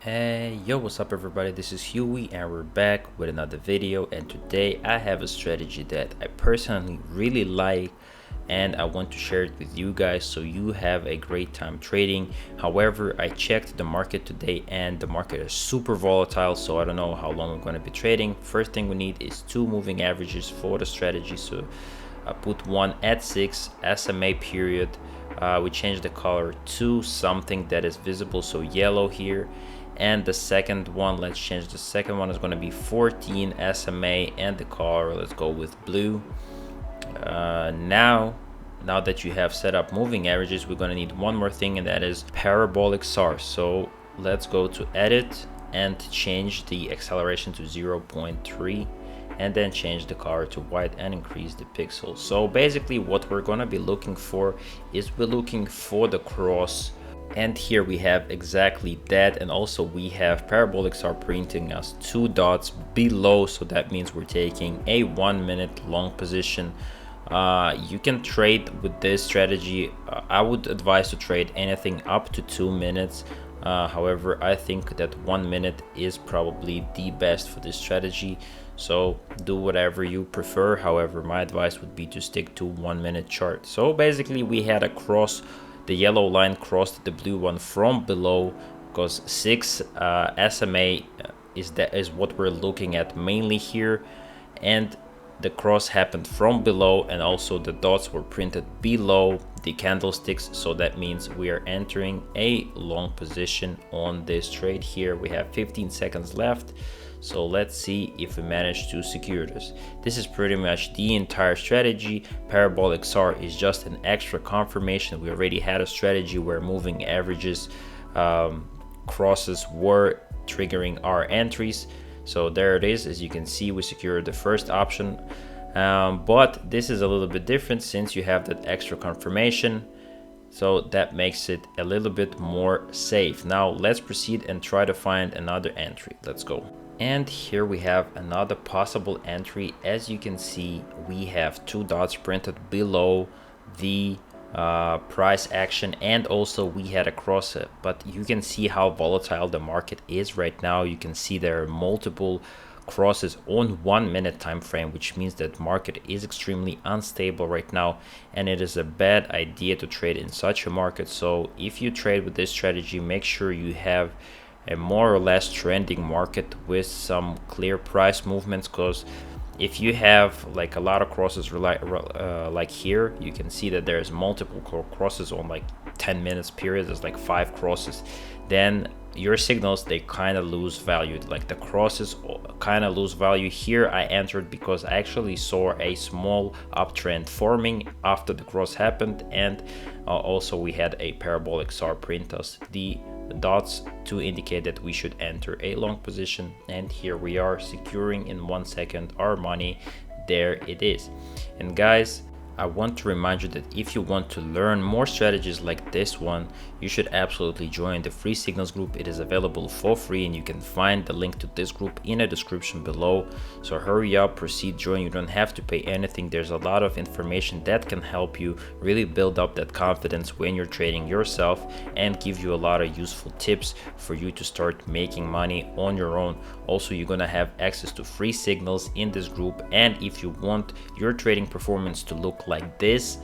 Hey, yo, what's up everybody? This is Huey and we're back with another video, and today I have a strategy that I personally really like and I want to share it with you guys so you have a great time trading. However, I checked the market today and the market is super volatile, so I don't know how long we're going to be trading. First thing we need is two moving averages for the strategy, so I put one at 6 SMA period. We changed the color to something that is visible, so yellow here. And the second one, let's change the second one, is going to be 14 SMA, and the color, let's go with blue. Now that you have set up moving averages, we're going to need one more thing, and that is Parabolic SAR. So let's go to edit and change the acceleration to 0.3, and then change the color to white and increase the pixels. So basically what we're going to be looking for is we're looking for the cross, and here we have exactly that. And also we have Parabolic SAR printing us two dots below, so that means we're taking a 1 minute long position. You can trade with this strategy. I would advise to trade anything up to 2 minutes. However, I think that 1 minute is probably the best for this strategy, so do whatever you prefer. However, my advice would be to stick to 1 minute chart. So basically we had a cross. The yellow line crossed the blue one from below, because 6 SMA is what we're looking at mainly here, and the cross happened from below, and also the dots were printed below the candlesticks, so that means we are entering a long position on this trade. Here we have 15 seconds left, so let's see if we manage to secure this. This is pretty much the entire strategy. Parabolic SAR is just an extra confirmation. We already had a strategy where moving averages crosses were triggering our entries. So there it is. As you can see, we secured the first option, but this is a little bit different since you have that extra confirmation, so that makes it a little bit more safe. Now let's proceed and try to find another entry. Let's go. And here we have another possible entry. As you can see, we have two dots printed below the price action, and also we had a cross it, but you can see how volatile the market is right now. You can see there are multiple crosses on 1 minute time frame, which means that market is extremely unstable right now, and it is a bad idea to trade in such a market. So if you trade with this strategy, make sure you have a more or less trending market with some clear price movements, because if you have like a lot of crosses like here, you can see that there's multiple crosses on like 10 minutes period. There's like 5 crosses, then your signals, they kind of lose value. Like the crosses kind of lose value. Here I entered because I actually saw a small uptrend forming after the cross happened, and also we had a Parabolic SAR print us the dots to indicate that we should enter a long position, and here we are securing in 1 second our money. There it is. And guys, I want to remind you that if you want to learn more strategies like this one, you should absolutely join the free signals group. It is available for free, and you can find the link to this group in the description below. So hurry up, proceed, join. You don't have to pay anything. There's a lot of information that can help you really build up that confidence when you're trading yourself, and give you a lot of useful tips for you to start making money on your own. Also, you're gonna have access to free signals in this group, and if you want your trading performance to look like this,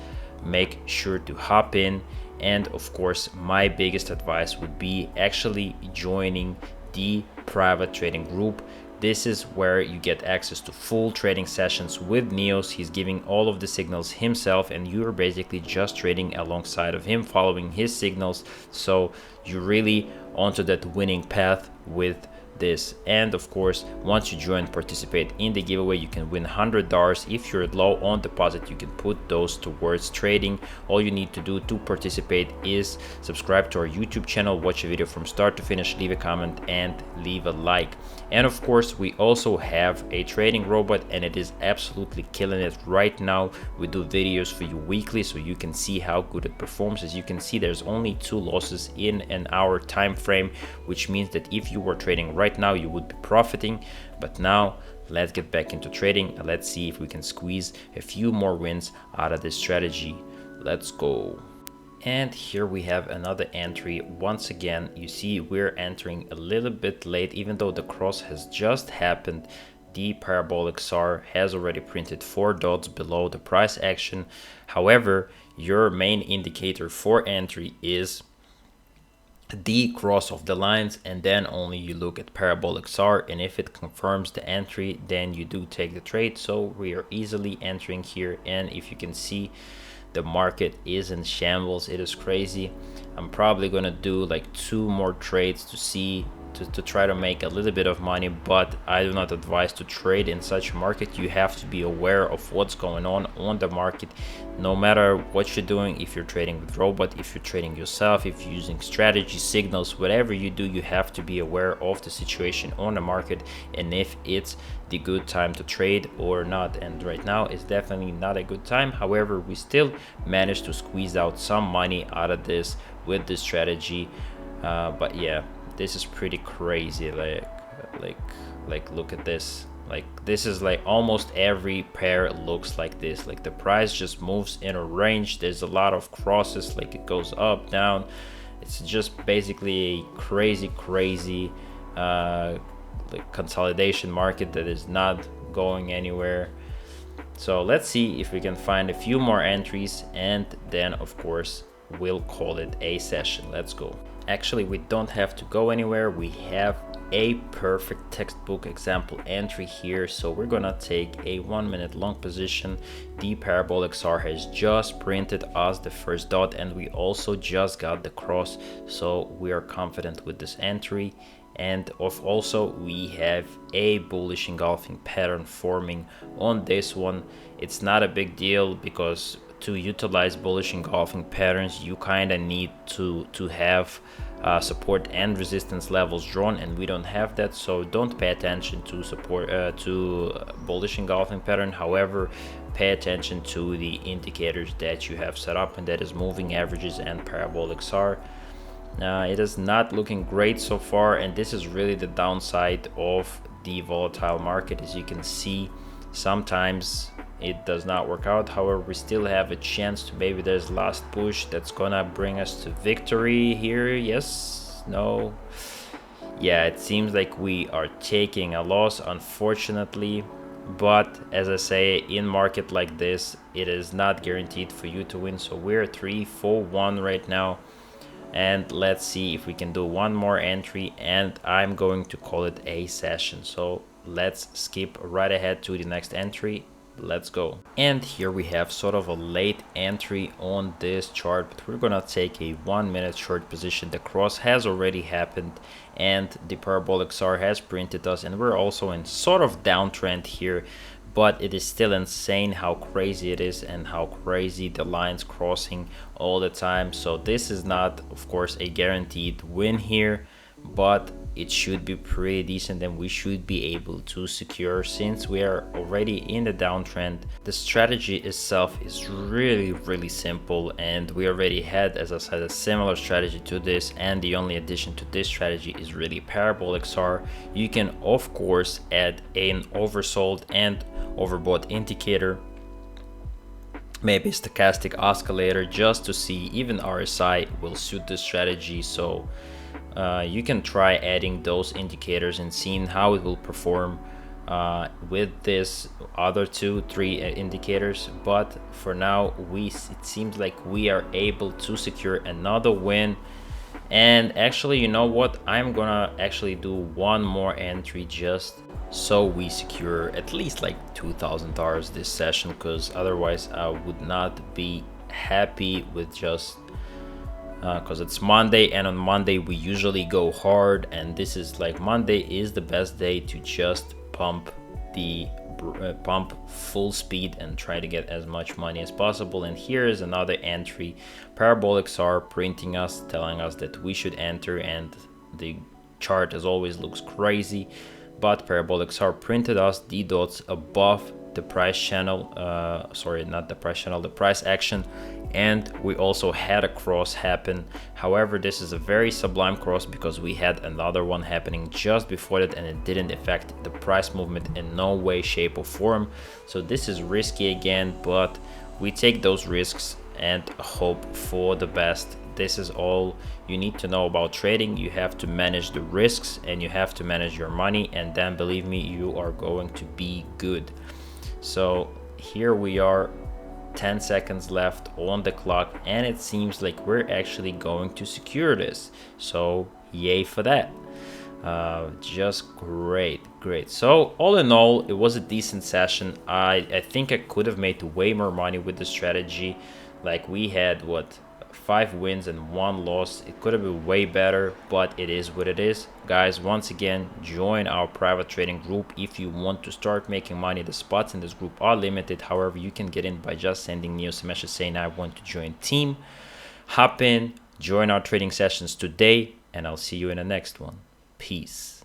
make sure to hop in. And of course, my biggest advice would be actually joining the private trading group. This is where you get access to full trading sessions with Neos. He's giving all of the signals himself, and you're basically just trading alongside of him, following his signals. So you're really onto that winning path with this. And of course, once you join, participate in the giveaway, you can win $100. If you're low on deposit, you can put those towards trading. All you need to do to participate is subscribe to our YouTube channel, watch a video from start to finish, leave a comment, and leave a like. And of course, we also have a trading robot, and it is absolutely killing it right now. We do videos for you weekly, so you can see how good it performs. As you can see, there's only 2 losses in an hour time frame, which means that if you were trading right now, you would be profiting. But now let's get back into trading, and let's see if we can squeeze a few more wins out of this strategy. Let's go. And here we have another entry. Once again, you see we're entering a little bit late, even though the cross has just happened. The Parabolic SAR has already printed 4 dots below the price action. However, your main indicator for entry is the cross of the lines, and then only you look at Parabolic SAR, and if it confirms the entry, then you do take the trade. So we are easily entering here, and if you can see, the market is in shambles. It is crazy. I'm probably gonna do like 2 more trades to see to try to make a little bit of money, but I do not advise to trade in such a market. You have to be aware of what's going on the market, no matter what you're doing. If you're trading with robot, if you're trading yourself, if you're using strategy signals, whatever you do, you have to be aware of the situation on the market and if it's the good time to trade or not. And right now is definitely not a good time. However, we still managed to squeeze out some money out of this with this strategy. But yeah, this is pretty crazy. Like look at this. Like this is like almost every pair looks like this. Like the price just moves in a range. There's a lot of crosses, like it goes up, down. It's just basically a crazy like consolidation market that is not going anywhere. So let's see if we can find a few more entries, and then of course we'll call it a session. Let's go. Actually, we don't have to go anywhere. We have a perfect textbook example entry here. So we're gonna take a 1 minute long position. The Parabolic SAR has just printed us the first dot, and we also just got the cross, so we are confident with this entry. And also we have a bullish engulfing pattern forming on this one. It's not a big deal, because to utilize bullish engulfing patterns you kind of need to have support and resistance levels drawn, and we don't have that. So don't pay attention to support to bullish engulfing pattern. However, pay attention to the indicators that you have set up, and that is moving averages and Parabolic SAR. It is not looking great so far, and this is really the downside of the volatile market. As you can see, sometimes it does not work out. However, we still have a chance to, maybe there's last push that's gonna bring us to victory here. Yes, no, yeah, it seems like we are taking a loss, unfortunately. But as I say, in market like this, it is not guaranteed for you to win. So we're 3-4-1 right now, and let's see if we can do 1 more entry, and I'm going to call it a session. So let's skip right ahead to the next entry. Let's go. And here we have sort of a late entry on this chart, but we're gonna take a 1 minute short position. The cross has already happened, and the Parabolic SAR has printed us, and we're also in sort of downtrend here. But it is still insane how crazy it is, and how crazy the lines crossing all the time. So this is not, of course, a guaranteed win here, but it should be pretty decent, and we should be able to secure, since we are already in the downtrend. The strategy itself is really simple, and we already had, as I said, a similar strategy to this, and the only addition to this strategy is really Parabolic SAR. You can of course add an oversold and overbought indicator, maybe stochastic oscillator, just to see. Even RSI will suit this strategy. So you can try adding those indicators and seeing how it will perform with this other 2-3 indicators. But for now, it seems like we are able to secure another win. And actually, you know what, I'm gonna actually do 1 more entry just so we secure at least like $2,000 this session, because otherwise I would not be happy with just because it's Monday, and on Monday we usually go hard, and this is like, Monday is the best day to just pump full speed and try to get as much money as possible. And here is another entry. Parabolic SAR printing us, telling us that we should enter, and the chart as always looks crazy, but Parabolic SAR printed us the dots above the price channel, sorry, not the price channel, the price action, and we also had a cross happen. However, this is a very sublime cross, because we had another one happening just before that, and it didn't affect the price movement in no way, shape or form. So this is risky again, but we take those risks, and hope for the best. This is all you need to know about trading. You have to manage the risks and you have to manage your money, and then believe me, you are going to be good. So here we are, 10 seconds left on the clock, and it seems like we're actually going to secure this. So yay for that. Just great. So all in all, it was a decent session. I think I could have made way more money with the strategy. Like, we had what, 5 wins and 1 loss. It could have been way better, but it is what it is. Guys, once again, join our private trading group if you want to start making money. The spots in this group are limited. However, you can get in by just sending me a message saying I want to join team. Hop in, join our trading sessions today, and I'll see you in the next one. Peace.